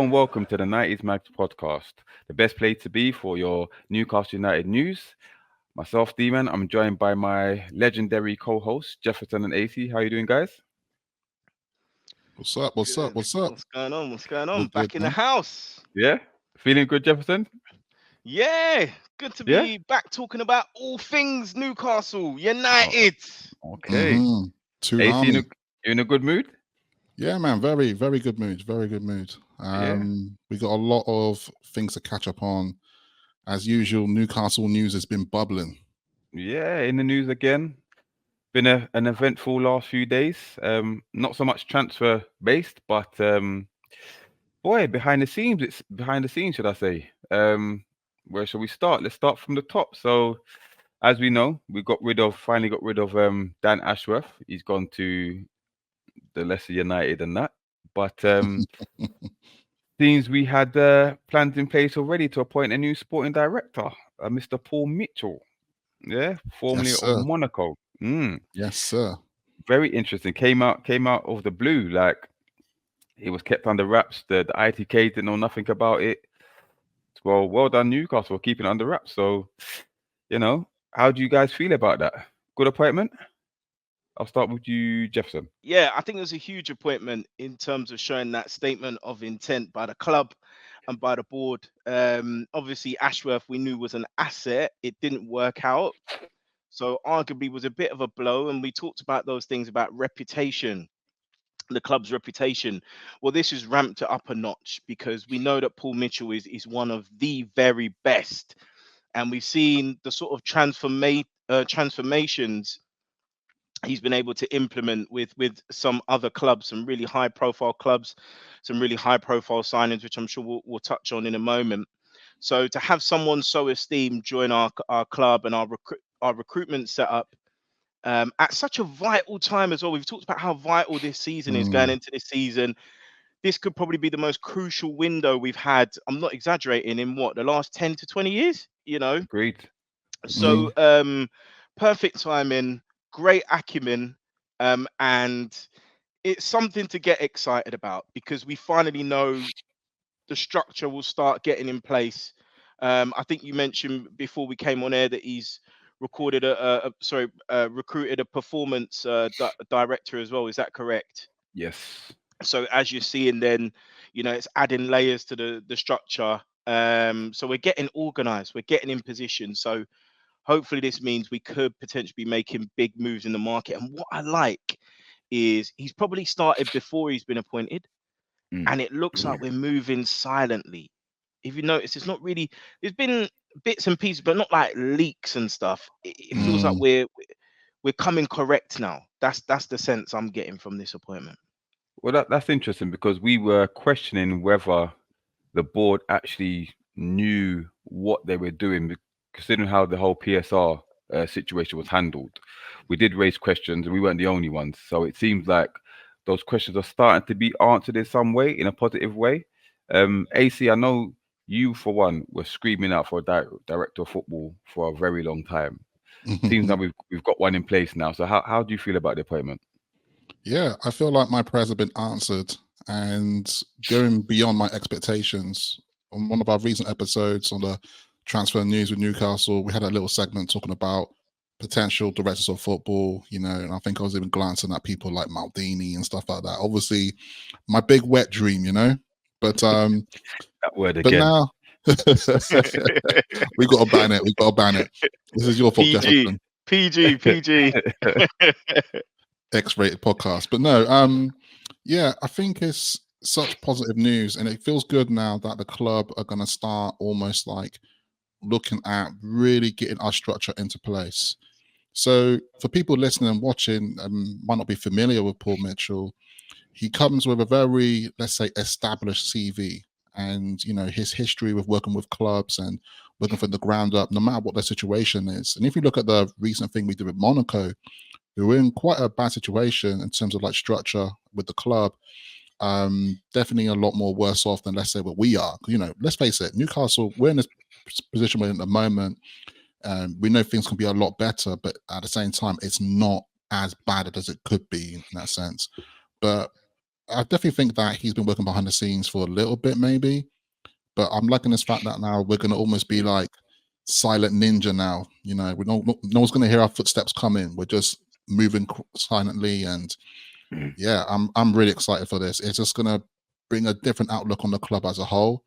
Hello and welcome to the 90s Mags podcast, the best place to be for your Newcastle United news. Myself, D-Man, I'm joined by my legendary co-hosts, Jefferson and AC. How you doing, guys? What's up? What's up? Good. What's up? What's going on? What's going All on? good, Back in the man. house. Yeah? Feeling good, Jefferson? Yeah, good to Yeah? be back talking about all things Newcastle Oh, United. okay. Toon AC, Army. you in a good mood? Yeah, man. Very, very good mood. Very good mood. Yeah. We got a lot of things to catch up on. As usual, Newcastle news has been bubbling. Yeah, in the news again. Been an eventful last few days. Not so much transfer based, but boy, behind the scenes, it's behind the scenes, should I say. Where shall we start? Let's start from the top. So, as we know, finally got rid of Dan Ashworth. He's gone to the Leicester United and that. But seems we had plans in place already to appoint a new sporting director, Mr. Paul Mitchell. Yeah, Yes, formerly of sir. Monaco. Yes, sir. Very interesting. Came out of the blue. Like it was kept under wraps. The ITK didn't know nothing about it. Well done, Newcastle, for keeping it under wraps. So, how do you guys feel about that? Good appointment? I'll start with you, Jefferson. Yeah, I think it was a huge appointment in terms of showing that statement of intent by the club and by the board. Obviously, Ashworth we knew was an asset. It didn't work out, so arguably was a bit of a blow. And we talked about those things about reputation, the club's reputation. Well, this has ramped it up a notch because we know that Paul Mitchell is one of the very best, and we've seen the sort of transformations he's been able to implement with some other clubs, some really high profile clubs, some really high profile signings, which I'm sure we'll touch on in a moment. So to have someone so esteemed join our club and our recruitment setup at such a vital time as well. We've talked about how vital this season is going Mm, into this season. This could probably be the most crucial window we've had. I'm not exaggerating, in what, the last 10 to 20 years, Agreed. So mm. perfect timing, great acumen, and it's something to get excited about because we finally know the structure will start getting in place. I think you mentioned before we came on air that he's recruited a performance director as well. Is that correct? Yes. So as you're seeing, then it's adding layers to the structure. So we're getting organized, we're getting in position. So hopefully this means we could potentially be making big moves in the market. And what I like is he's probably started before he's been appointed, Mm. and it looks like we're moving silently. If you notice, it's not really. There's been bits and pieces, but not like leaks and stuff. It feels like Mm. we're coming correct now. That's the sense I'm getting from this appointment. Well, that's interesting because we were questioning whether the board actually knew what they were doing, considering how the whole PSR situation was handled. We did raise questions, and we weren't the only ones. So it seems like those questions are starting to be answered in some way, in a positive way. AC, I know you, for one, were screaming out for a director of football for a very long time. Seems like we've got one in place now. So how do you feel about the appointment? Yeah, I feel like my prayers have been answered and going beyond my expectations. On one of our recent episodes on the transfer news with Newcastle, we had a little segment talking about potential directors of football, and I think I was even glancing at people like Maldini and stuff like that. Obviously, my big wet dream, but That word but again. now we got to ban it. We got to ban it. This is your fault, PG, Jefferson. PG. X-rated podcast. But no, yeah, I think it's such positive news, and it feels good now that the club are going to start almost like looking at really getting our structure into place. So for people listening and watching, might not be familiar with Paul Mitchell, he comes with a very, let's say, established CV, and his history with working with clubs and working from the ground up, no matter what their situation is. And if you look at the recent thing we did with Monaco, we were in quite a bad situation in terms of like structure with the club. Definitely a lot more worse off than, let's say, what we are. Let's face it, Newcastle, we're in this position we're in at the moment. We know things can be a lot better, but at the same time, it's not as bad as it could be in that sense. But I definitely think that he's been working behind the scenes for a little bit, maybe. But I'm liking this fact that now we're going to almost be like silent ninja now. You know, no one's going to hear our footsteps come in. We're just moving silently, and yeah, I'm really excited for this. It's just going to bring a different outlook on the club as a whole,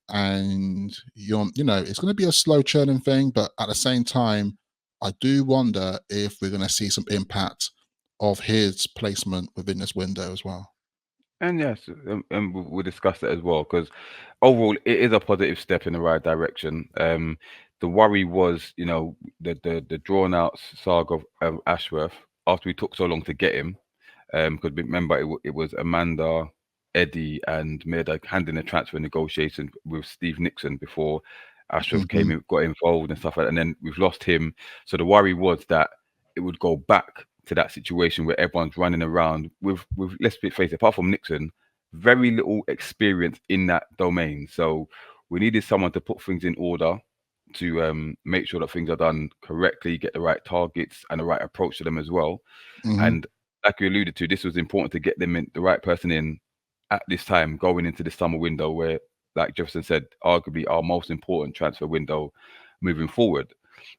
and you know, it's going to be a slow churning thing, but at the same time, I do wonder if we're going to see some impact of his placement within this window as well. And yes, and we'll discuss that as well, because overall it is a positive step in the right direction. The worry was, you know, the drawn out saga of Ashworth after we took so long to get him. Because remember it was Amanda, Eddie, and Mehrdad handling the transfer negotiation with Steve Nixon before Ashworth came in, got involved and stuff like that. And then we've lost him. So the worry was that it would go back to that situation where everyone's running around with let's face it, apart from Nixon, very little experience in that domain. So we needed someone to put things in order, to make sure that things are done correctly, get the right targets and the right approach to them as well. And like you alluded to, this was important to get them in, the right person in at this time, going into the summer window where, like Jefferson said, arguably our most important transfer window moving forward.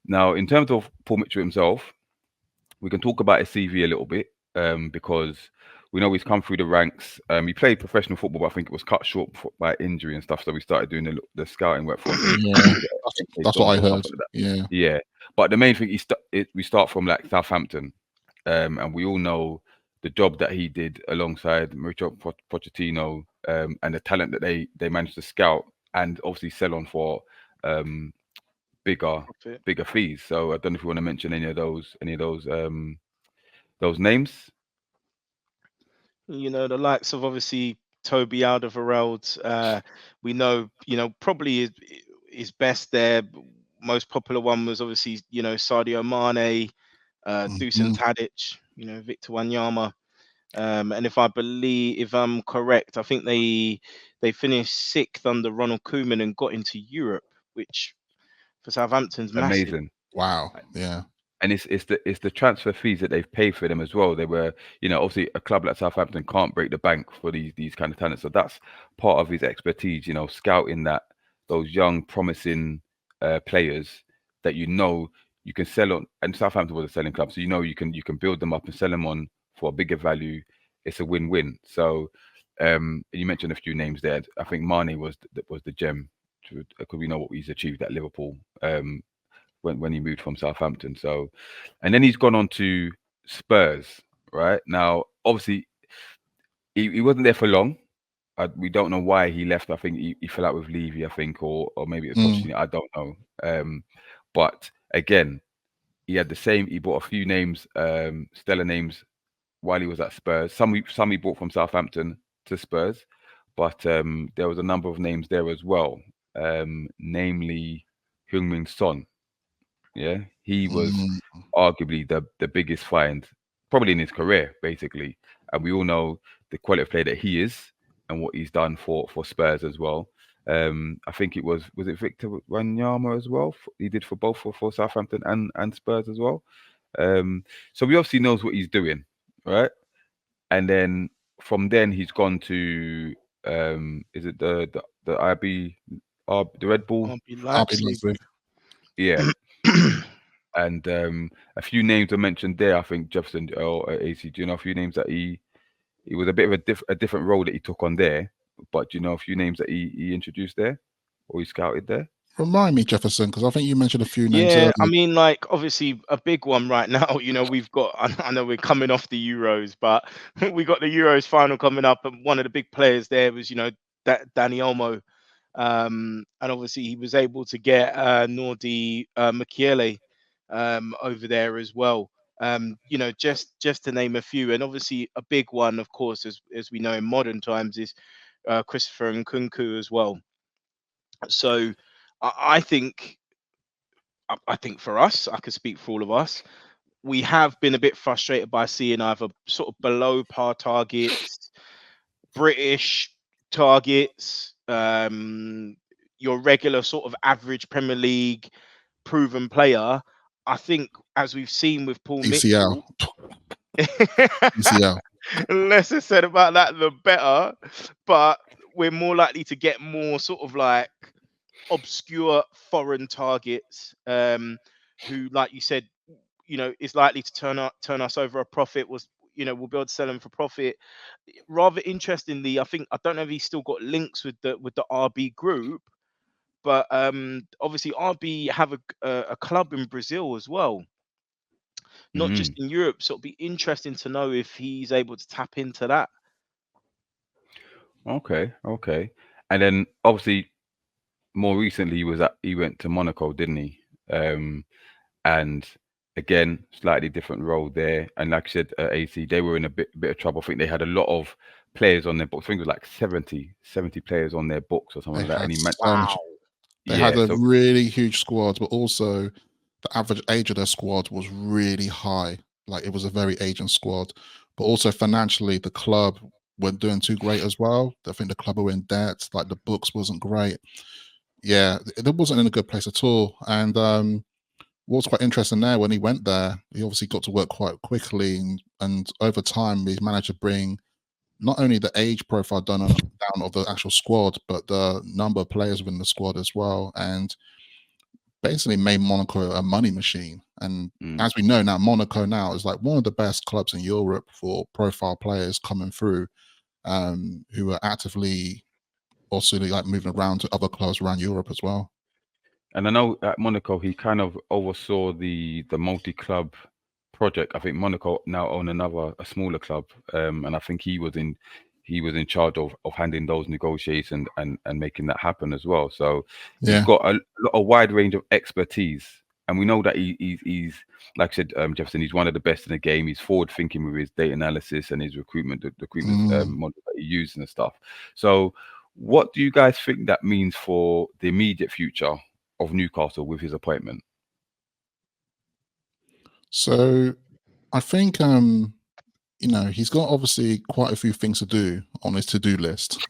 Now, in terms of Paul Mitchell himself, we can talk about his CV a little bit, because we know he's come through the ranks. He played professional football, but I think it was cut short by injury and stuff. So we started doing the scouting work for him. Yeah, that's what I heard. Yeah. But the main thing we start from like Southampton, and we all know the job that he did alongside Mauricio Pochettino, and the talent that they managed to scout and obviously sell on for bigger fees. So I don't know if you want to mention any of those names. You know, the likes of obviously Toby Alderweireld. We know, you know, probably is best there. Most popular one was obviously, you know, Sadio Mane, Dusan Tadic, you know, Victor Wanyama. And if I'm correct, I think they finished 6th under Ronald Koeman and got into Europe, which for Southampton's massive. Amazing. Wow. Yeah. And it's the transfer fees that they've paid for them as well. They were, you know, obviously a club like Southampton can't break the bank for these kind of talents. So that's part of his expertise, you know, scouting those young, promising players that you know you can sell on. And Southampton was a selling club, so you know you can build them up and sell them on for a bigger value. It's a win-win. So you mentioned a few names there. I think Mane was the gem, because we know what he's achieved at Liverpool. When he moved from Southampton. So, and then he's gone on to Spurs, right? Now, obviously, he wasn't there for long. We don't know why he left. I think he fell out with Levy, I think, or maybe it was Pochettino. I don't know. But again, he bought a few names, stellar names, while he was at Spurs. Some he bought from Southampton to Spurs, but there was a number of names there as well, namely Heung-min Son. Yeah, he was arguably the biggest find probably in his career, basically. And we all know the quality of player that he is and what he's done for Spurs as well. I think it was it Victor Wanyama as well? He did for both for Southampton and Spurs as well. So he obviously knows what he's doing, right? And then from then he's gone to is it the the Red Bull? RB Yeah. And a few names are mentioned there. I think Jefferson or AC. Do you know a few names that he was a bit of a different role that he took on there? But do you know a few names that he introduced there or he scouted there? Remind me, Jefferson, because I think you mentioned a few names. Yeah, I mean, like obviously a big one right now. You know, we've got. I know we're coming off the Euros, but we got the Euros final coming up, and one of the big players there was, you know, Danny Olmo. And obviously he was able to get Nordi Mukiele over there as well. You know, just to name a few, and obviously a big one, of course, as we know in modern times, is Christopher Nkunku as well. So I think for us, I could speak for all of us, we have been a bit frustrated by seeing either sort of below par targets, British targets, your regular sort of average Premier League proven player. I think, as we've seen with Paul ECL. Mitchell, ECL. less is said about that, the better. But we're more likely to get more sort of like obscure foreign targets, who, like you said, is likely to turn us over a profit. We'll be able to sell them for profit. Rather interestingly, I don't know if he's still got links with the RB group, but obviously RB have a club in Brazil as well, not just in Europe. So it'll be interesting to know if he's able to tap into that. Okay. And then obviously more recently he went to Monaco, didn't he? And again, slightly different role there. And like I said, AC, they were in a bit of trouble. I think they had a lot of players on their books. I think it was like 70 players on their books or something They like that. had And so much. They yeah, had a so really huge squad, but also the average age of their squad was really high. Like it was a very aging squad, but also financially, the club weren't doing too great as well. I think the club were in debt. Like the books wasn't great. Yeah, it wasn't in a good place at all. And what was quite interesting there, when he went there, he obviously got to work quite quickly, and over time, he's managed to bring not only the age profile down of the actual squad, but the number of players within the squad as well, and basically made Monaco a money machine. And as we know now, Monaco now is like one of the best clubs in Europe for profile players coming through, who are actively also like moving around to other clubs around Europe as well. And I know at Monaco he kind of oversaw the multi-club project. I think Monaco now own a smaller club, and I think he was in charge of handling those negotiations and making that happen as well. So he's got a wide range of expertise, and we know that he's like I said, Jefferson. He's one of the best in the game. He's forward thinking with his data analysis and his recruitment model that he uses and stuff. So, what do you guys think that means for the immediate future of Newcastle with his appointment? So I think he's got obviously quite a few things to do on his to-do list.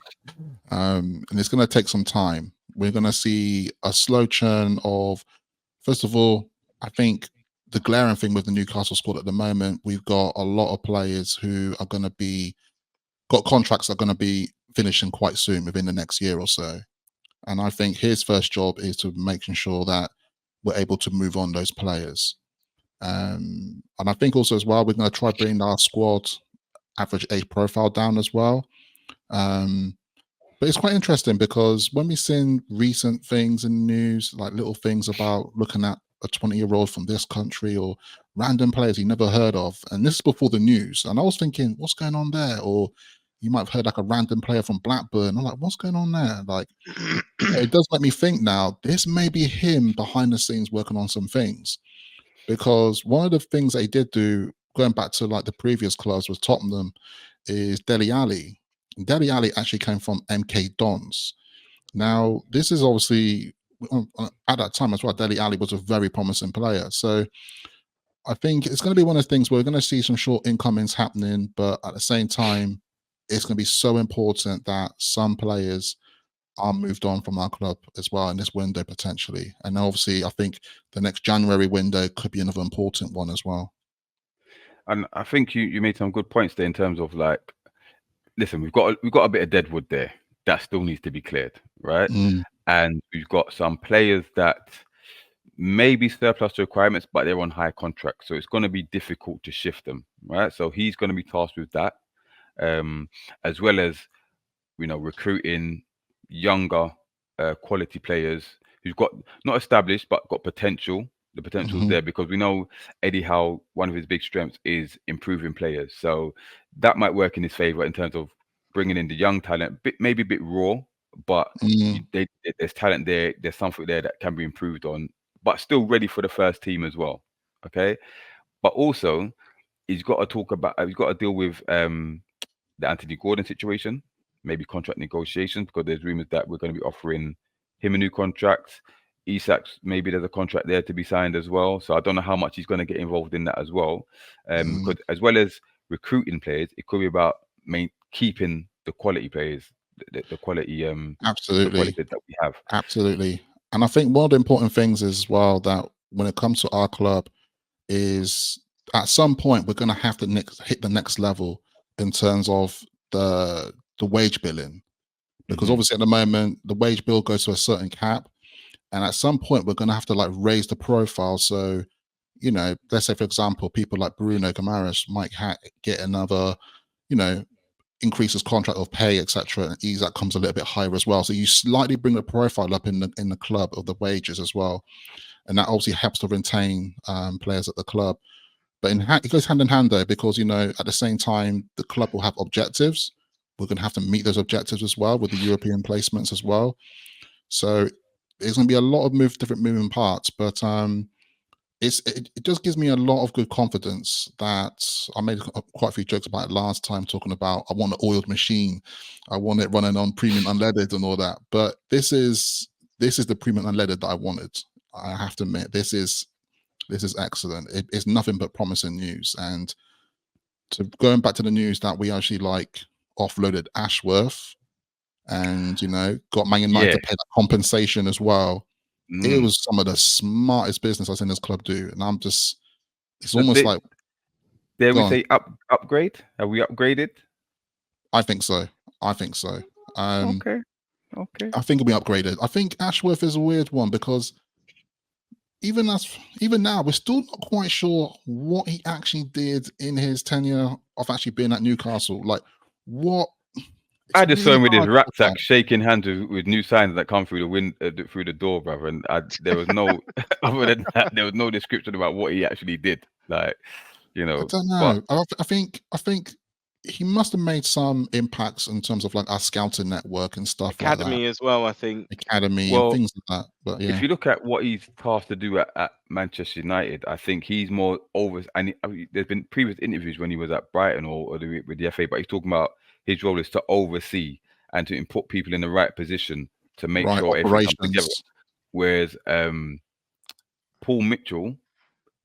And it's going to take some time. We're going to see a slow churn of, first of all, I think the glaring thing with the Newcastle squad at the moment, we've got a lot of players who are going to got contracts that are going to be finishing quite soon, within the next year or so. And I think his first job is to making sure that we're able to move on those players. And I think also as well, we're going to try bringing our squad average age profile down as well. But it's quite interesting because when we've seen recent things in the news, like little things about looking at a 20-year-old from this country or random players you never heard of, and this is before the news, and I was thinking, what's going on there? Or you might have heard like a random player from Blackburn. I'm like, what's going on there? Like, it does make me think now, this may be him behind the scenes working on some things. Because one of the things they did do, going back to like the previous clubs with Tottenham, is Dele Alli. Dele Alli actually came from MK Dons. Now, this is obviously, at that time as well, Dele Alli was a very promising player. So I think it's going to be one of the things where we're going to see some short incomings happening, but at the same time, it's going to be so important that some players are moved on from our club as well in this window potentially. And obviously, I think the next January window could be another important one as well. And I think you made some good points there in terms of like, listen, we've got a bit of deadwood there that still needs to be cleared, right? And we've got some players that may be surplus to requirements, but they're on high contracts, so it's going to be difficult to shift them, right? So he's going to be tasked with that, as well as recruiting younger quality players who've got not established but got potential. The potential's there because we know Eddie Howe, one of his big strengths is improving players, so that might work in his favor in terms of bringing in the young talent, maybe a bit raw, but there's talent there, there's something there that can be improved on, but still ready for the first team as well. Okay, but also he's got to deal with the Anthony Gordon situation, maybe contract negotiations, because there's rumors that we're going to be offering him a new contract. Isak's, maybe there's a contract there to be signed as well. So I don't know how much he's going to get involved in that as well. Because as well as recruiting players, it could be about keeping the quality players, the quality, absolutely, the quality that we have. Absolutely. And I think one of the important things as well, that when it comes to our club, is at some point we're going to have to hit the next level in terms of the wage billing, because Mhm. obviously at the moment the wage bill goes to a certain cap, and at some point we're going to have to like raise the profile. So, you know, let's say for example, people like Bruno Guimaraes might get another, you know, increase his contract of pay, etc., and that comes a little bit higher as well. So you slightly bring the profile up in the club of the wages as well, and that obviously helps to retain players at the club. But it goes hand in hand though, because you know at the same time the club will have objectives. We're going to have to meet those objectives as well with the European placements as well. So there's going to be a lot of different moving parts, but it just gives me a lot of good confidence that I made quite a few jokes about it last time, talking about I want an oiled machine, I want it running on premium unleaded and all that. But this is the premium unleaded that I wanted. I have to admit, this is excellent. It's nothing but promising news. And going back to the news that we actually like offloaded Ashworth, and you know got Man United Yeah. to pay that compensation as well. It Mm. was some of the smartest business I've seen this club do, and I'm just, it's So almost like, dare we go on. say upgrade? Have we upgraded? I think so. Okay. I think we upgraded. I think Ashworth is a weird one because even now we're still not quite sure what he actually did in his tenure of actually being at Newcastle. Like what? I just saw him with his hard to put rucksack, shaking hands with new signs that come through through the door, brother. And there was no, other than that, there was no description about what he actually did. Like, you know, I don't but know. I think he must have made some impacts in terms of like our scouting network and stuff like that, Academy as well, I think. academy and well, things like that. But if yeah, you look at what he's tasked to do at Manchester United, I think he's more over. And I mean, there's been previous interviews when he was at Brighton or with the FA, but he's talking about his role is to oversee and to put people in the right position to make right, sure everything comes together. operations. Whereas Paul Mitchell,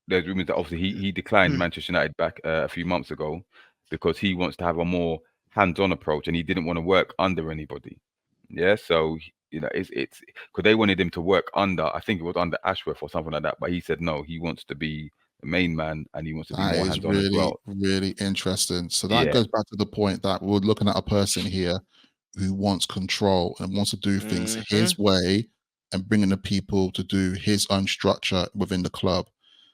there's rumors that obviously he declined Manchester United back a few months ago because he wants to have a more hands-on approach and he didn't want to work under anybody. Yeah, so you know it's because they wanted him to work under, I think it was under Ashworth or something like that, but he said no, he wants to be the main man and he wants to be That more is hands-on as really, well. really interesting. So that Yeah, goes back to the point that we're looking at a person here who wants control and wants to do things his way and bringing the people to do his own structure within the club.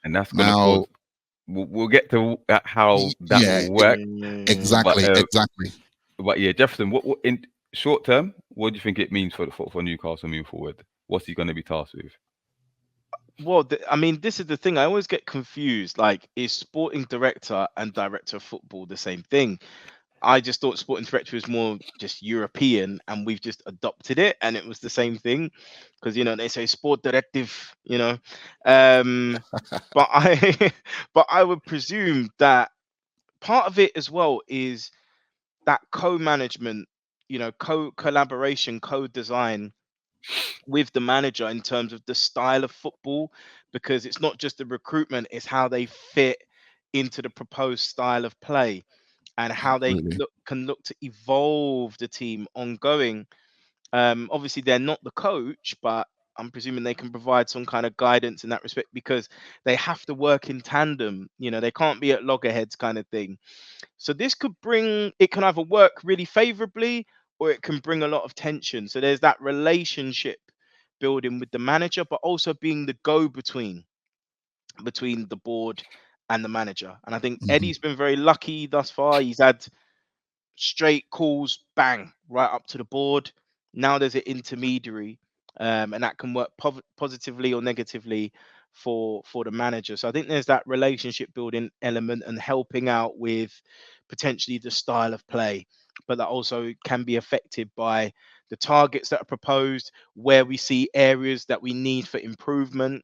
and that's gonna Now, cause. We'll get to how that yeah, will work, exactly, exactly. but yeah, Jefferson. What in short term? What do you think it means for Newcastle moving forward? What's he going to be tasked with? Well, I mean, this is the thing. I always get confused. Like, is sporting director and director of football the same thing? I just thought sporting director was more just European, and we've just adopted it, and it was the same thing. Because you know they say sport directive, you know. But I, but I would presume that part of it as well is that co-management, you know, collaboration, co-design with the manager in terms of the style of football, because it's not just the recruitment, it's how they fit into the proposed style of play and how they Absolutely. can look to evolve the team ongoing. Obviously they're not the coach, but I'm presuming they can provide some kind of guidance in that respect because they have to work in tandem. You know, they can't be at loggerheads kind of thing. So this could it can either work really favorably or it can bring a lot of tension. So there's that relationship building with the manager, but also being the go-between between the board and the manager. And I think Mhm. Eddie's been very lucky thus far. He's had straight calls, bang, right up to the board. Now there's an intermediary, and that can work positively or negatively for the manager. So I think there's that relationship building element and helping out with potentially the style of play, but that also can be affected by the targets that are proposed, where we see areas that we need for improvement,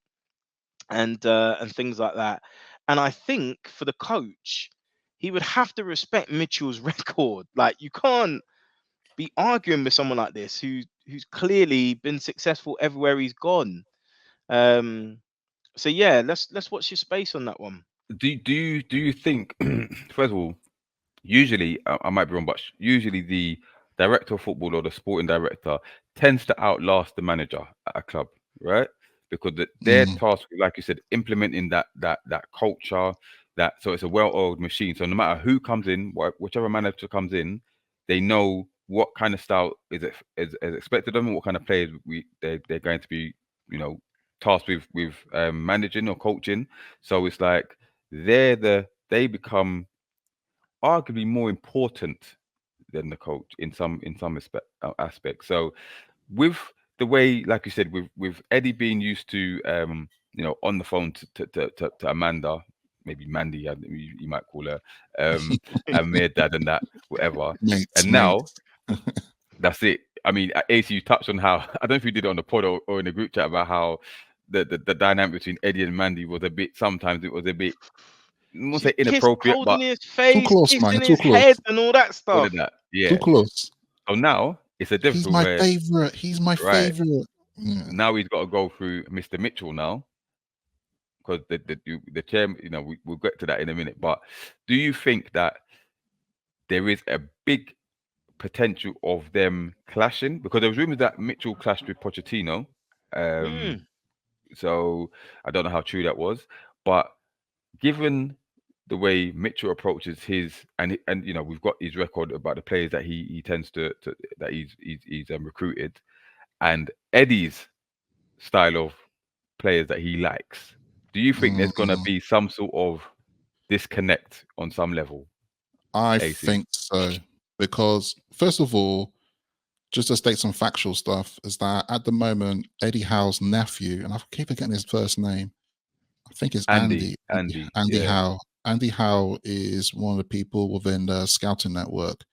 and things like that. And I think for the coach, he would have to respect Mitchell's record. Like you can't be arguing with someone like this who's clearly been successful everywhere he's gone. Um, so yeah, let's watch your space on that one. Do you think first of all, usually I might be wrong, but usually the director of football or the sporting director tends to outlast the manager at a club, right? Because their Mm. task, like you said, implementing that culture, that. So it's a well-oiled machine. So no matter who comes in, whichever manager comes in, they know what kind of style is expected of them, what kind of players they're going to be, tasked with managing or coaching. So it's like they become arguably more important than the coach in some aspects. So with the way, like you said, with Eddie being used to on the phone to Amanda, maybe Mandy, you might call her, and Mehrdad and that, whatever. Mates, And now that's it. I mean, AC, you touched on how I don't know if you did it on the pod or in the group chat about how the dynamic between Eddie and Mandy was a bit. Sometimes it was a bit. I won't say inappropriate, but in his face, close, man. kissing Too his close. head and all that all stuff. of that. Yeah. Too close. So now it's a difference. He's my favorite. He's my favorite. Yeah. Now he's got to go through Mr. Mitchell now, because the chairman. We'll get to that in a minute. But do you think that there is a big potential of them clashing? Because there was rumors that Mitchell clashed with Pochettino. So I don't know how true that was, but given the way Mitchell approaches his and we've got his record about the players that he tends to that he's recruited, and Eddie's style of players that he likes, do you think there's gonna be some sort of disconnect on some level? I think so, because first of all, just to state some factual stuff, is that at the moment Eddie Howe's nephew, and I keep forgetting his first name, I think it's Andy Howe. Andy Howe is one of the people within the scouting network.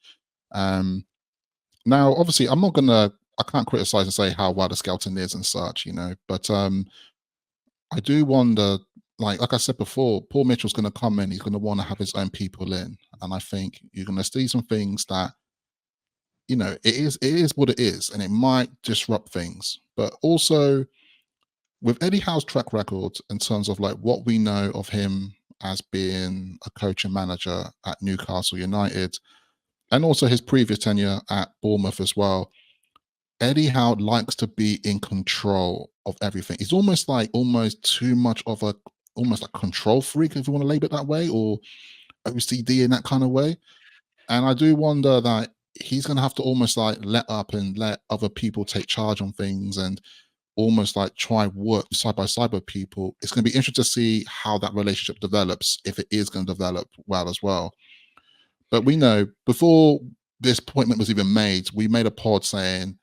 Now, obviously, I can't criticize and say how well the scouting is and such, but I do wonder, like I said before, Paul Mitchell's going to come in, he's going to want to have his own people in. And I think you're going to see some things that, it is what it is, and it might disrupt things. But also, with Eddie Howe's track record in terms of like what we know of him as being a coach and manager at Newcastle United, and also his previous tenure at Bournemouth as well, Eddie Howe likes to be in control of everything. He's almost too much of almost like control freak, if you want to label it that way, or OCD in that kind of way. And I do wonder that he's going to have to almost like let up and let other people take charge on things and almost like try work side by side with people. It's going to be interesting to see how that relationship develops, if it is going to develop well as well. But we know before this appointment was even made, we made a pod saying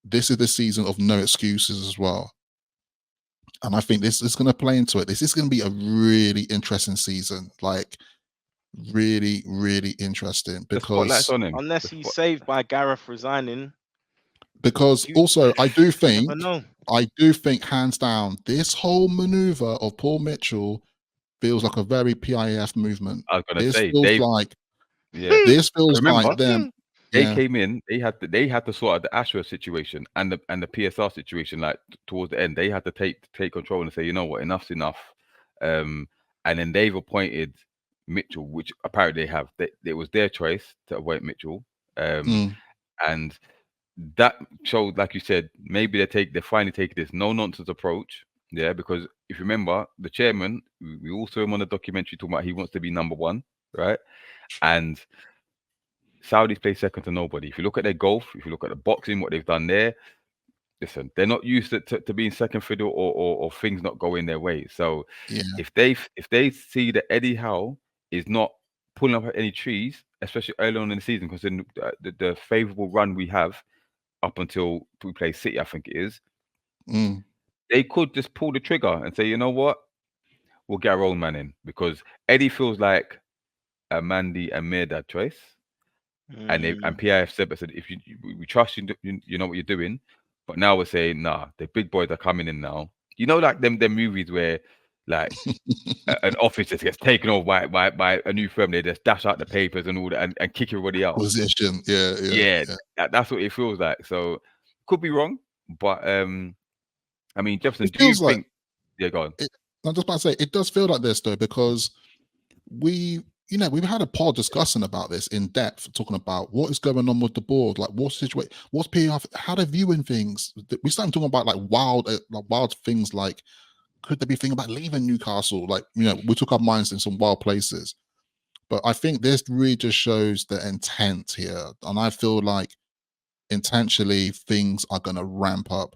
this is the season of no excuses as well. And I think this is going to play into it. This is going to be a really interesting season, like really, really interesting, because unless he's saved by Gareth resigning. Because also I do think hands down, this whole maneuver of Paul Mitchell feels like a very PIF movement. I was going to say, this feels like them. They came in. They had to sort out the Ashworth situation and the PSR situation. Like towards the end, they had to take control and say, you know what, enough's enough. And then they've appointed Mitchell, which apparently they have. It was their choice to appoint Mitchell, and that showed, like you said, maybe they finally take this no nonsense approach. Yeah, because if you remember, the chairman, we all saw him on the documentary talking about he wants to be number one, right? And Saudis play second to nobody. If you look at their golf, if you look at the boxing, what they've done there, listen, they're not used to being second fiddle or things not going their way. So if they see that Eddie Howe is not pulling up any trees, especially early on in the season, because in the favourable run we have up until we play City, I think it is, they could just pull the trigger and say, you know what, we'll get our own man in, because Eddie feels like a Mandy and Mehrdad choice. And PIF said, if we trust you, you know what you're doing. But now we're saying, nah, the big boys are coming in now. Like them movies where like an office just gets taken over by a new firm. They just dash out the papers and all that and kick everybody out. Position, yeah. That's what it feels like. So could be wrong, but I mean, Jefferson, do you think? Yeah, go on. I'm just about to say, it does feel like this though, because we've had a pod discussing about this in depth, talking about what is going on with the board, like what situation, what's PR, how they're viewing things. We started talking about like wild things, like could they be thinking about leaving Newcastle? Like, we took our minds in some wild places. But I think this really just shows the intent here. And I feel like intentionally things are going to ramp up.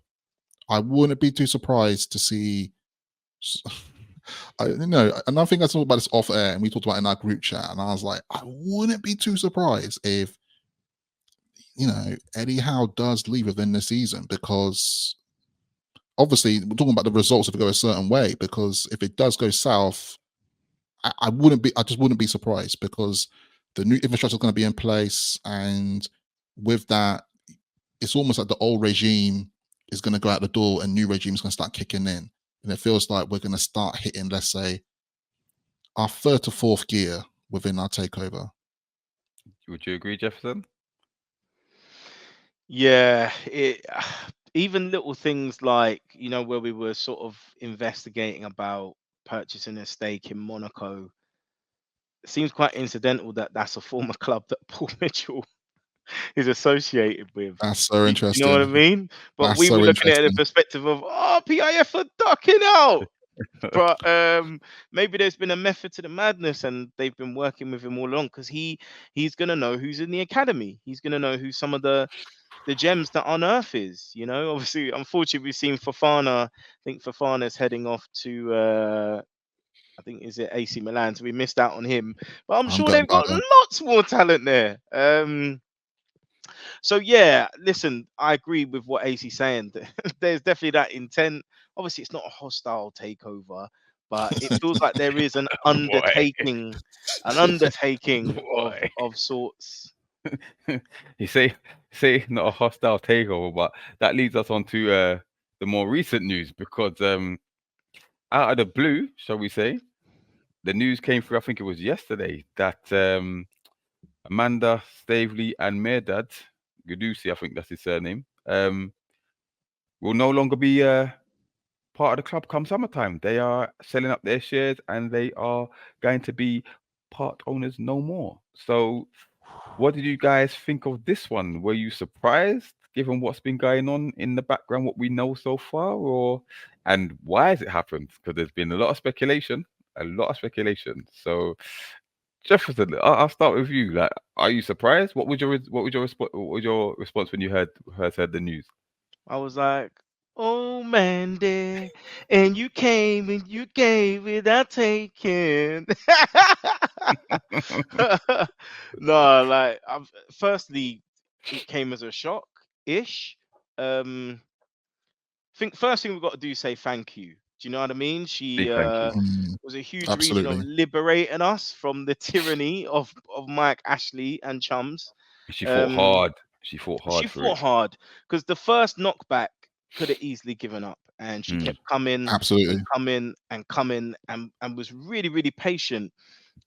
I wouldn't be too surprised to see, and I think I talked about this off air and we talked about it in our group chat. And I was like, I wouldn't be too surprised if, Eddie Howe does leave within the season, because obviously we're talking about the results if it go a certain way, because if it does go south, I just wouldn't be surprised, because the new infrastructure is going to be in place, and with that, it's almost like the old regime is going to go out the door and new regime is going to start kicking in, and it feels like we're going to start hitting, let's say, our third to fourth gear within our takeover. Would you agree, Jefferson? Yeah, even little things like, where we were sort of investigating about purchasing a stake in Monaco. It seems quite incidental that that's a former club that Paul Mitchell is associated with. That's so interesting. You know what I mean? But That's we so were looking at it in interesting. the perspective of, PIF are ducking out. But maybe there's been a method to the madness, and they've been working with him all along, because he's gonna know who's in the academy. He's gonna know who some of the gems that Unearth is. Obviously, unfortunately, we've seen Fofana. I think Fofana's heading off to I think, is it AC Milan, so we missed out on him. But I'm sure they've got lots more talent there. So yeah, listen, I agree with what AC's saying. There's definitely that intent. Obviously, it's not a hostile takeover, but it feels like there is an undertaking, Boy. of sorts. You say not a hostile takeover, but that leads us on to the more recent news, because out of the blue, shall we say, the news came through, I think it was yesterday, that Amanda Staveley and Mehrdad Ghodoussi, I think that's his surname, will no longer be part of the club come summertime. They are selling up their shares and they are going to be part owners no more. So what did you guys think of this one? Were you surprised, given what's been going on in the background, what we know so far, and why has it happened? Because there's been a lot of speculation. So, Jefferson, I'll start with you. Like, are you surprised? What was your response when you heard the news? I was like, oh Mandy, and you came and you gave without taking. No, like, firstly, it came as a shock-ish. I think first thing we've got to do is say thank you. Do you know what I mean? She Big thank you. was a huge reason of Absolutely. liberating us from the tyranny of Mike Ashley and chums. She fought hard. She fought hard She for fought it. hard, because the first knockback could have easily given up, and she kept coming and Absolutely. coming and coming, and was really, really patient.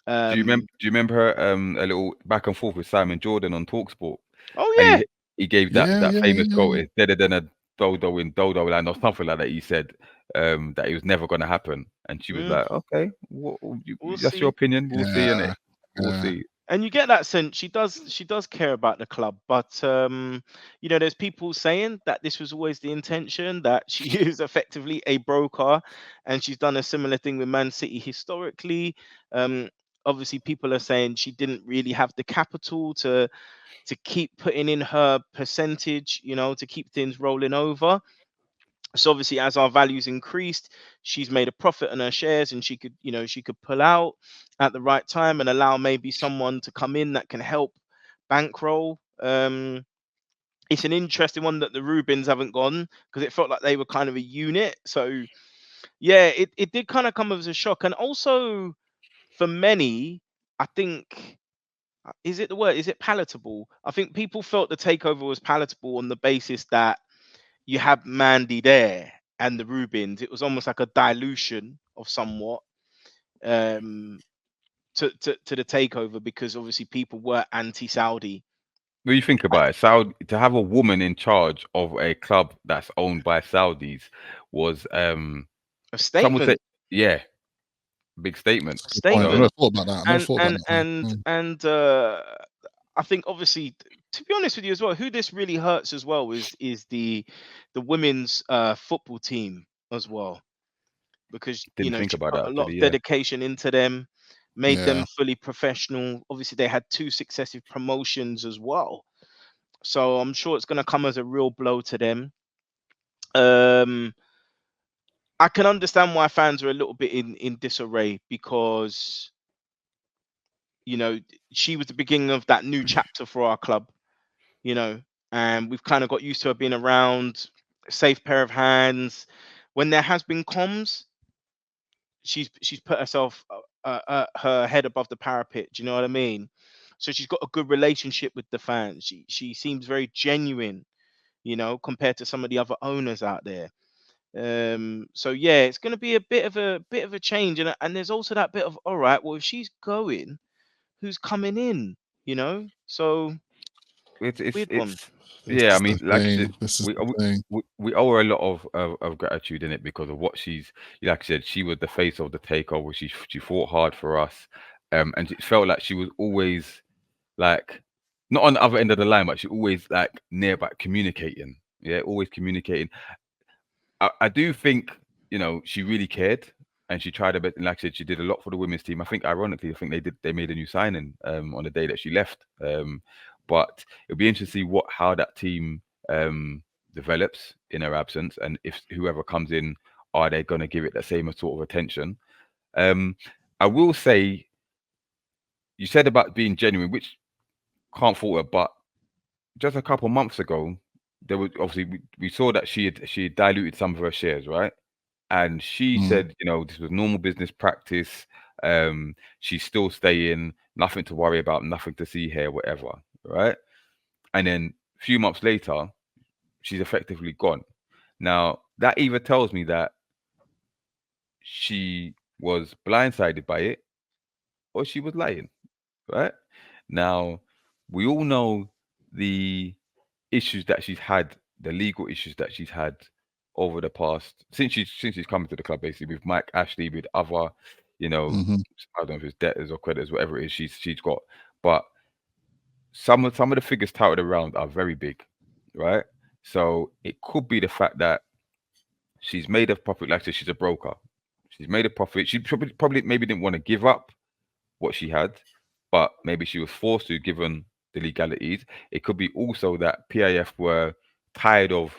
Do you remember her a little back and forth with Simon Jordan on Talksport? Oh And yeah, he gave that famous quote, "It's better than a dodo in dodo land," or something like that. He said that it was never going to happen, and she was like, "Okay, we'll that's your see. opinion. We'll see, innit? We'll see." And you get that sense she does care about the club, but there's people saying that this was always the intention, that she is effectively a broker, and she's done a similar thing with Man City historically. Obviously, people are saying she didn't really have the capital to keep putting in her percentage, to keep things rolling over. So obviously, as our values increased, she's made a profit on her shares, and she could pull out at the right time and allow maybe someone to come in that can help bankroll. It's an interesting one that the Rubins haven't gone, because it felt like they were kind of a unit. So yeah, it did kind of come as a shock, and also for many, I think, is it palatable? I think people felt the takeover was palatable on the basis that you have Mandy there and the Rubins. It was almost like a dilution of somewhat to the takeover, because obviously people were anti-Saudi. When you think about it, Saudi, to have a woman in charge of a club that's owned by Saudis was A some would say, statement. yeah, big statement. That's a good point. I So, never thought about that. I never And thought about and that. and I think, obviously, to be honest with you as well, who this really hurts as well is the women's football team as well. because Didn't think she about put that a lot actually. of Yeah. dedication into them, made them Yeah. fully professional. Obviously, they had 2 successive promotions as well, so I'm sure it's going to come as a real blow to them. I can understand why fans are a little bit in disarray, because she was the beginning of that new chapter for our club, and we've kind of got used to her being around, safe pair of hands. When there has been comms, she's put herself her head above the parapet. Do you know what I mean? So she's got a good relationship with the fans. She seems very genuine, compared to some of the other owners out there. So yeah, it's going to be a bit of a change, and there's also that bit of, all right, well, if she's going, who's coming in? So weird one. This Yeah. I is the mean, like I said, thing. This is we the thing. we owe her a lot of gratitude in it because of what she's. Like I said, she was the face of the takeover. She fought hard for us, and it felt like she was always like not on the other end of the line, but she always like nearby communicating. Yeah, always communicating. I do think she really cared and she tried a bit. And like I said, she did a lot for the women's team. I think ironically, I think they made a new signing on the day that she left. But it'll be interesting to see how that team develops in her absence, and if whoever comes in, are they going to give it the same sort of attention? I will say, you said about being genuine, which can't fault her, but just a couple months ago, there was obviously we saw that she had diluted some of her shares, right? And she said, this was normal business practice. She's still staying, nothing to worry about, nothing to see here, whatever, right? And then a few months later, she's effectively gone. Now, that either tells me that she was blindsided by it or she was lying, right? Now, we all know the issues that she's had, the legal issues that she's had over the past since she's come to the club, basically with Mike Ashley, with other, I don't know if it's debtors or creditors, whatever it is she's got. But some of the figures touted around are very big, right? So it could be the fact that she's made a profit. Like I said, she's a broker. She's made a profit. She probably maybe didn't want to give up what she had, but maybe she was forced to, given the legalities. It could be also that PIF were tired of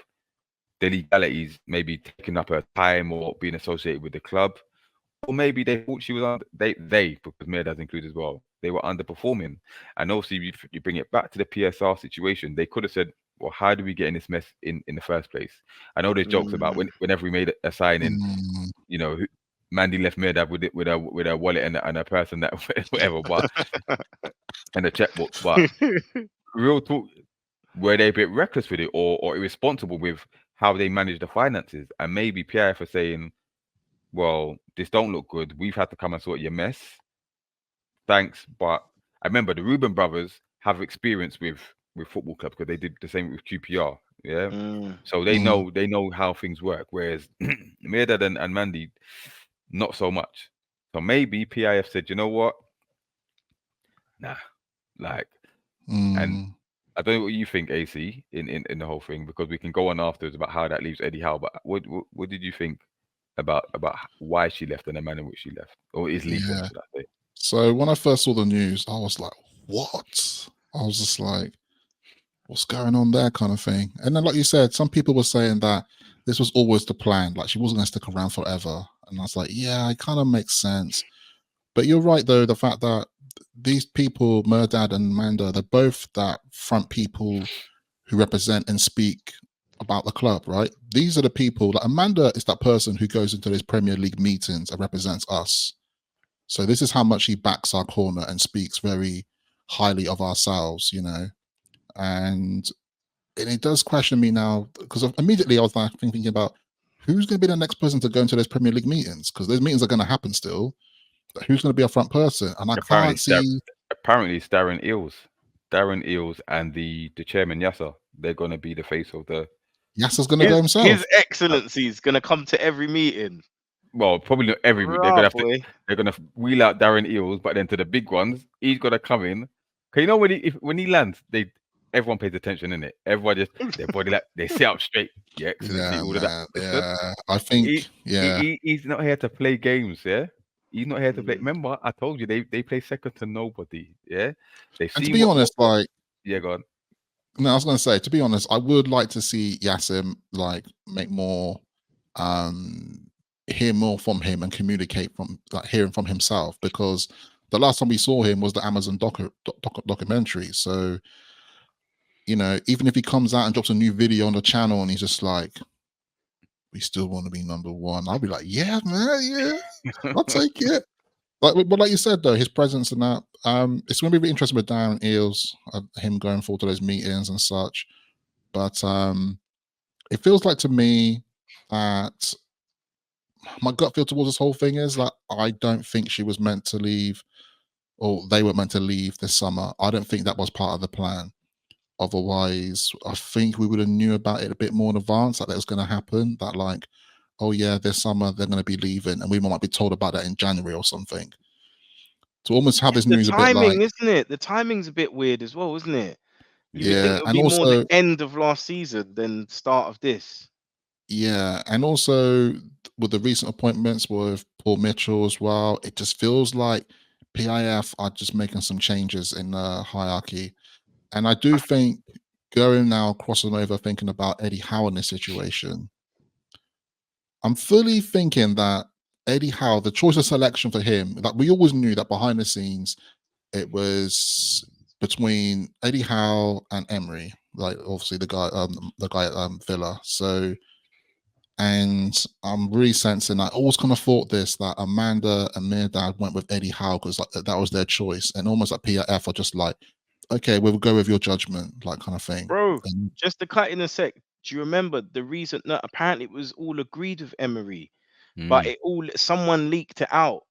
the legalities, maybe taking up her time or being associated with the club, or maybe they thought she was they because Mehrdad included as well. They were underperforming, and obviously you bring it back to the PSR situation. They could have said, "Well, how do we get in this mess in the first place?" I know there's jokes about whenever we made a signing, Mandy left Mehrdad with her wallet and a person that whatever, but and a checkbook. But real talk, were they a bit reckless with it or irresponsible with how they manage the finances? And maybe PIF are saying, well, this don't look good. We've had to come and sort your mess. Thanks. But I remember the Reuben brothers have experience with football clubs because they did the same with QPR. Yeah. So they know how things work. Whereas Mehrdad and Mandy, not so much. So maybe PIF said, you know what? Nah, like, and I don't know what you think, AC, in the whole thing, because we can go on afterwards about how that leaves Eddie Howe. But what did you think about why she left and the manner in which she left, or is leaving? Yeah. Should I say? So when I first saw the news, I was like, "What?" I was just like, "What's going on there?" kind of thing. And then, like you said, some people were saying that this was always the plan. Like she wasn't going to stick around forever. And I was like, "Yeah, it kind of makes sense." But you're right, though, the fact that these people, Mehrdad and Amanda, they're both that front people who represent and speak about the club, right? These are the people. Like Amanda is that person who goes into those Premier League meetings and represents us. So this is how much he backs our corner and speaks very highly of ourselves, And it does question me now, because immediately I was like thinking about who's going to be the next person to go into those Premier League meetings, because those meetings are going to happen still. Who's going to be a front person? And I can't see. Apparently, it's Darren Eales and the chairman Yasser. They're going to be the face of the. Yasser's going to go himself. His Excellency is going to come to every meeting. Well, probably not every week. They're gonna wheel out Darren Eales, but then to the big ones, he's got to come in. Cause when he lands, everyone pays attention, innit? Everyone just their body like they sit up straight. Yeah, excellency, Yeah, all of that. man. Listen, Yeah, I think. Yeah, he's not here to play games. Yeah, he's not here to play. Mm. Remember, I told you they play second to nobody. Yeah, they've and to seen be honest, like, yeah, go on. no, I was going to say, to be honest, I would like to see Yassim like make more, hear more from him and communicate from like hearing from himself, because the last time we saw him was the Amazon documentary. So, you know, even if he comes out and drops a new video on the channel and he's just like, we still want to be number one, I'll be like, yeah, man, yeah, I'll take it. But like you said though, his presence and that, it's going to be really interesting with Darren Eales, him going forward to those meetings and such. But it feels like to me that my gut feel towards this whole thing is that I don't think she was meant to leave, or they were meant to leave this summer. I don't think that was part of the plan. Otherwise, I think we would have knew about it a bit more in advance, that was going to happen. That like, oh yeah, this summer they're going to be leaving, and we might be told about that in January or something. To almost have this The news a bit like, timing, isn't it? The timing's a bit weird as well, isn't it? You would think yeah, it would and be more the also, end of last season than start of this. yeah, and also with the recent appointments with Paul Mitchell as well, it just feels like PIF are just making some changes in the hierarchy. And I do think going now crossing over thinking about Eddie Howe in this situation, I'm fully thinking that Eddie Howe, the choice of selection for him, like we always knew that behind the scenes, it was between Eddie Howe and Emery, like obviously the guy at Villa. So, and I'm really sensing, I always kind of thought this, that Amanda and Mehrdad went with Eddie Howe because like that was their choice, and almost like PIF are just like, okay, we'll go with your judgment, like kind of thing. Bro, And just to cut in a sec, do you remember the reason? No, apparently it was all agreed with Emery, but it all someone leaked it out,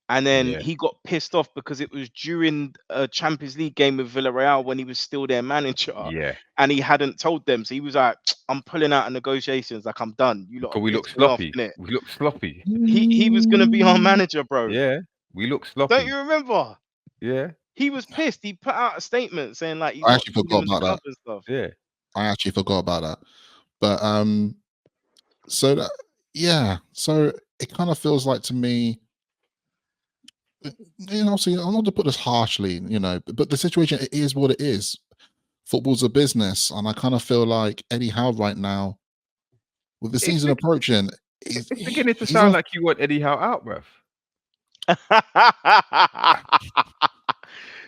and then Yeah, he got pissed off because it was during a Champions League game with Villarreal when he was still their manager, yeah. and he hadn't told them. So he was like, "I'm pulling out of negotiations. Like I'm done. You lot Because are we look pissed me off, sloppy. innit?" We look sloppy. He was gonna be our manager, bro. Yeah, we look Don't sloppy. you remember? Yeah, He was pissed. He put out a statement saying like he's I not actually leaving forgot the about club that. and stuff. yeah. I actually forgot about that. But so that, yeah, so it kind of feels like to me, you know, see, I'm not to put this harshly, you know, but the situation, it is what it is. Football's a business, and I kind of feel like Eddie Howe right now, with the It's, season be- approaching, it's beginning to he's sound on. like you want Eddie Howe out, bruv.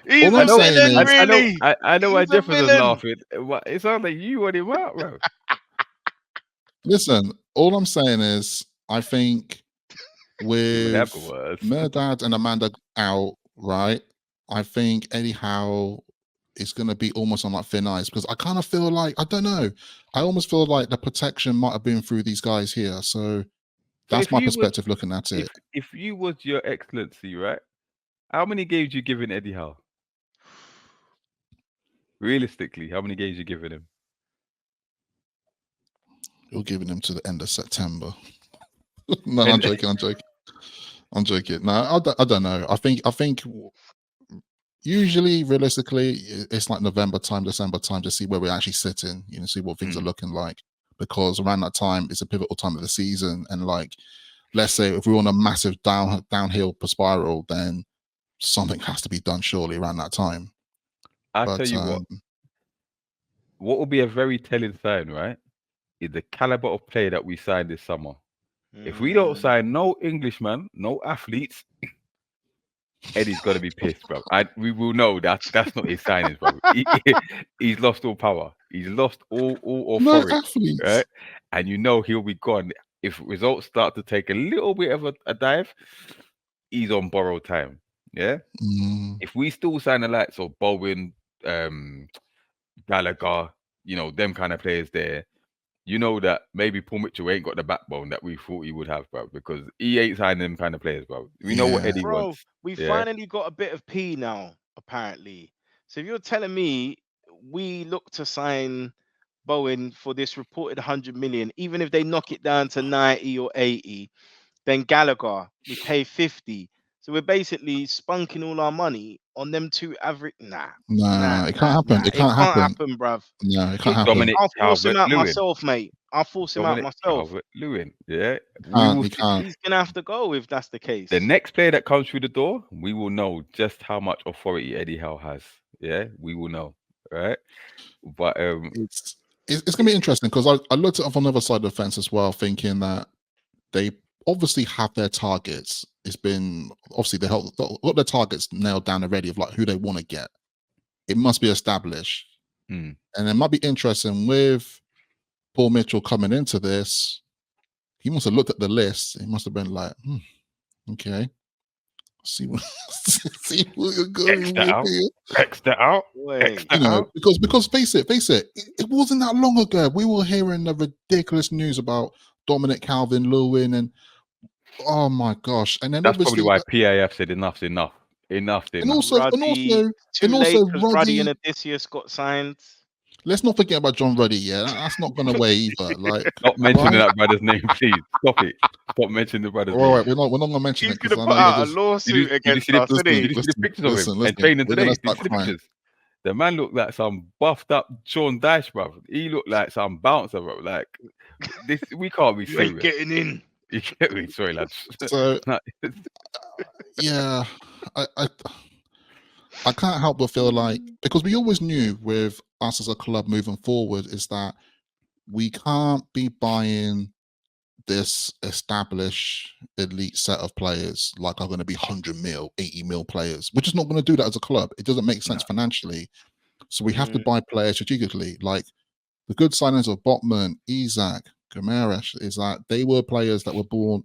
He's All I a I'm know, saying villain, is, really. I know why He's a Jefferson's villain. laughing. But it sounds like you want him out, bruv. listen, all I'm saying is, I think with Whatever was. Mehrdad and Amanda out, right? I think Eddie Howe is going to be almost on like thin ice, because I kind of feel like, I don't know, I almost feel like the protection might have been through these guys here. So But that's if my you was perspective looking at it. if you was your excellency, right? How many games you giving Eddie Howe? Realistically, how many games you giving him? You're giving him to the end of September. No, I'm And joking. I'm joking. No, I don't know. I think usually, realistically, it's like November time, December time to see where we're actually sitting, you know, see what things are looking like. Because around that time, it's a pivotal time of the season. And like, let's say if we're on a massive downhill spiral, then something has to be done surely around that time. I'll But tell you what will be a very telling sign, right? Is the caliber of player that we signed this summer. If we don't sign no Englishman, no athletes, Eddie's gonna be pissed, bro. We will know that that's not his signings, bro. He's lost all power. He's lost all no authority, athletes. right? And you know he'll be gone if results start to take a little bit of a dive. He's on borrowed time. Yeah. If we still sign the likes of Bowen, Gallagher, you know, them kind of players there, you know that maybe Paul Mitchell ain't got the backbone that we thought he would have, bro, because he ain't signing them kind of players, bro. We know what Yeah. Eddie Bro, wants. we Yeah. finally got a bit of P now, apparently. So if you're telling me we look to sign Bowen for this reported 100 million, even if they knock it down to 90 or 80, then Gallagher, we pay 50. So we're basically spunking all our money on them two average. Nah, It can't happen. It can't happen. bruv. No, it can't happen. Dominic I'll force him out Calvert-Lewin. myself, mate. I'll force him out Dominic myself. Calvert-Lewin. Yeah, He can't. He's gonna have to go if that's the case. The next player that comes through the door, we will know just how much authority Eddie Howe has. Yeah, we will know, right? But It's gonna be interesting because I looked at it on the other side of the fence as well, thinking that they obviously have their targets. It's been obviously they got their targets nailed down already of like who they want to get. It must be established, and it might be interesting with Paul Mitchell coming into this. He must have looked at the list. He must have been like, okay, see what you're going with here. Extra out. You know, because face it, it wasn't that long ago we were hearing the ridiculous news about Dominic Calvert-Lewin, and oh my gosh, and then that's obviously probably why PAF said enough's enough. Enough's enough. And also, Ruddy and Odysseus got signed. Let's not forget about John Ruddy. Yeah, that's not going away either. Like, stop mentioning that brother's name, please. Stop it. Stop mentioning the brother's name. All right, we're not going to mention it. He's going to put out a lawsuit against us. Did you see the pictures of him and training today? Did you see the pictures? The man looked like some buffed up Sean Dyche, bro. He looked like some bouncer, bro. Like this, we can't be serious. Getting in. You get me? Sorry, lads. So, yeah, I can't help but feel like, because we always knew with us as a club moving forward is that we can't be buying this established elite set of players like are going to be 100 mil, 80 mil players. We're just not going to do that as a club. It doesn't make sense financially. So we have to buy players strategically. Like the good signings of Botman, Isak, Gomes is that they were players that were born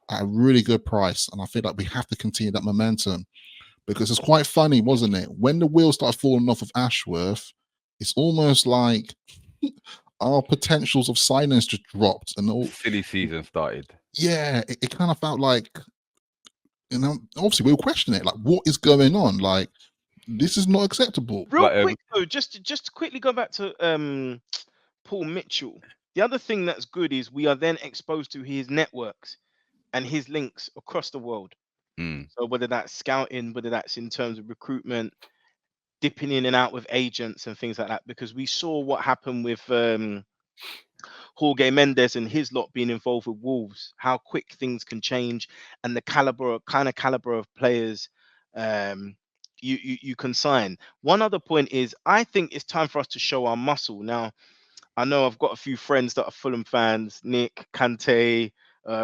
at a really good price. And I feel like we have to continue that momentum. Because it's quite funny, wasn't it? When the wheels started falling off of Ashworth, it's almost like our potentials of signings just dropped, and all silly season started. Yeah, it kind of felt like, you know, obviously we were questioning it, like what is going on? Like this is not acceptable. Real quick though, just to quickly go back to Paul Mitchell. The other thing that's good is we are then exposed to his networks and his links across the world. So whether that's scouting, whether that's in terms of recruitment, dipping in and out with agents and things like that, because we saw what happened with Jorge Mendes and his lot being involved with Wolves, how quick things can change, and the caliber of players you can sign. One other point is I think it's time for us to show our muscle. Now, I know I've got a few friends that are Fulham fans, Nick, Kante,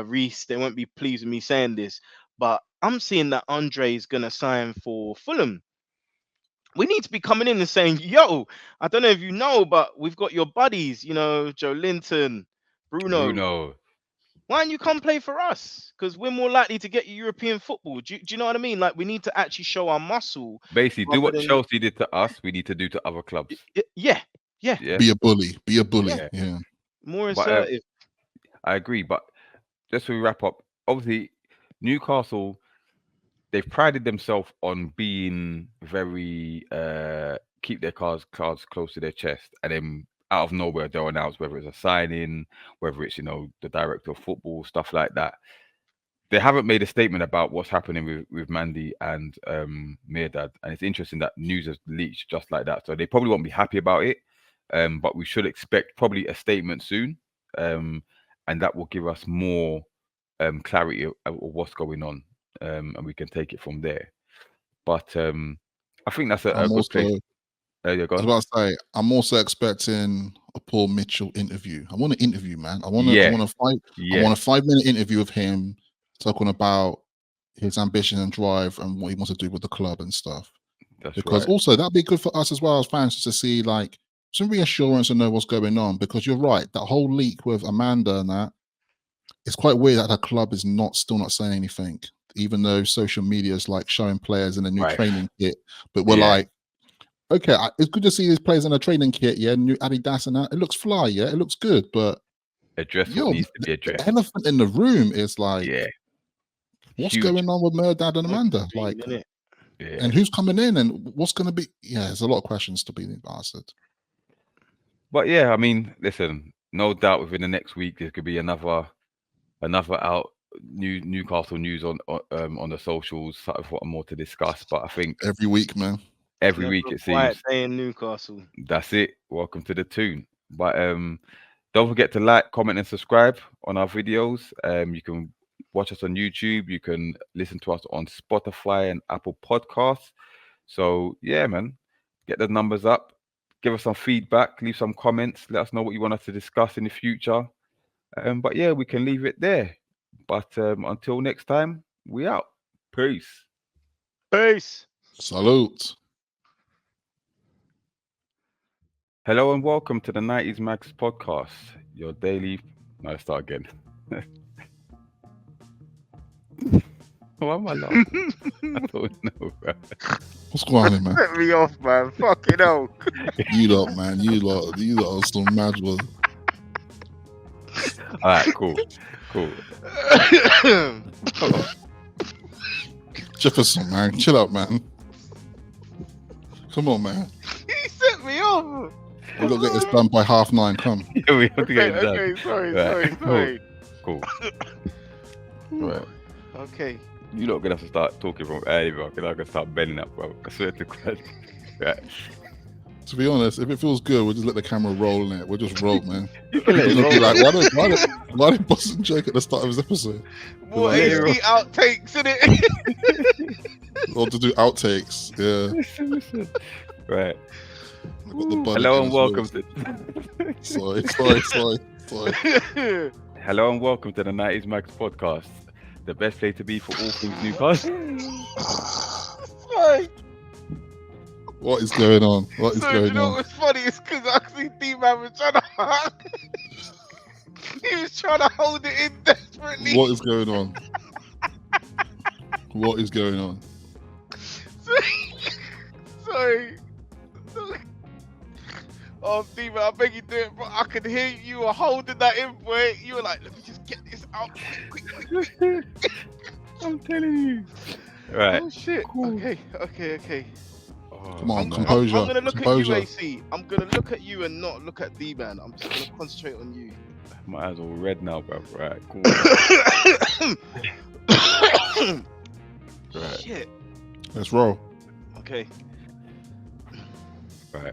Reese. They won't be pleased with me saying this, but I'm seeing that Andre is going to sign for Fulham. We need to be coming in and saying, yo, I don't know if you know, but we've got your buddies, you know, Joe Linton, Bruno. Why don't you come play for us? Because we're more likely to get you European football. Do you know what I mean? Like, we need to actually show our muscle. Basically, do what Chelsea did to us, we need to do to other clubs. Yeah. Be a bully. Yeah. More assertive. I agree, but just to wrap up, obviously, Newcastle, they've prided themselves on being very keep their cards close to their chest, and then out of nowhere they'll announce whether it's a signing, whether it's, you know, the director of football, stuff like that. They haven't made a statement about what's happening with Mandy and Mehrdad, and it's interesting that news has leaked just like that. So they probably won't be happy about it, but we should expect probably a statement soon, and that will give us more clarity of what's going on. And we can take it from there. But I think that's a good place. I was about to say, I'm also expecting a Paul Mitchell interview. I want an interview, man. I want a 5-minute interview of him talking about his ambition and drive and what he wants to do with the club and stuff. Because also that'd be good for us as well as fans to see like some reassurance and know what's going on. Because you're right, that whole leak with Amanda and that, it's quite weird that the club is still not saying anything, even though social media is like showing players in a new training kit. But we're like, okay, it's good to see these players in a training kit, new Adidas and that. It looks fly, it looks good, but address what needs to be addressed. The elephant in the room is like, what's going on with Mehrdad and Amanda? Like, and who's coming in and what's going to be? Yeah, there's a lot of questions to be answered. But yeah, I mean, listen, no doubt within the next week there could be another Newcastle news on the socials, sort of what more to discuss. But I think Every week, man. every Never week a it quiet seems. day in Newcastle. That's it. Welcome to the Toon. But don't forget to like, comment, and subscribe on our videos. You can watch us on YouTube. You can listen to us on Spotify and Apple Podcasts. So yeah, man, get the numbers up. Give us some feedback. Leave some comments. Let us know what you want us to discuss in the future. But yeah, we can leave it there. But until next time, we out. Peace. Peace. Salute. Hello and welcome to the 90s Max podcast. Your daily. No, start again. Why am I laughing? I don't know, bro. What's going on, here, man? Set me off, man. Fucking hell. You lot, man. You lot are so mad, bro. All right, cool. Jefferson, man. Chill out, man. Come on, man. He set me off. We gotta get this done by 9:30. Come. Yeah, we have to get it done. Okay, sorry. Cool. Right. Okay. You're not gonna have to start talking from early, bro. Because I'm gonna start bending up, bro. I swear to God. Right. To be honest, if it feels good, we'll just let the camera roll in it. We'll just roll, man. You can let it We'll roll. be like, why did Boston joke at the start of his episode? What Yeah, is the outtakes in it? Or to do outtakes, yeah. Listen. Right. We've got the bunny Hello in and as welcome well. to. Sorry. Hello and welcome to the 90s Max podcast, the best place to be for all things Newcastle. Sorry. What is going on? What is So you going know on? what's funny? It's because I see D-Man was trying to he was trying to hold it in desperately. What is going on? What is going on? Sorry. Oh, D-Man, I beg you do it, but I could hear you were holding that in, boy. You were like, let me just get this out quick. I'm telling you. Right. Oh, shit. Cool. Okay. Come on, I'm composure. going to look composure. at you, AC. I'm going to look at you and not look at D-Man. I'm just going to concentrate on you. My eyes all red now, bro. Right, cool. Right. Shit. Let's roll. Okay. Right.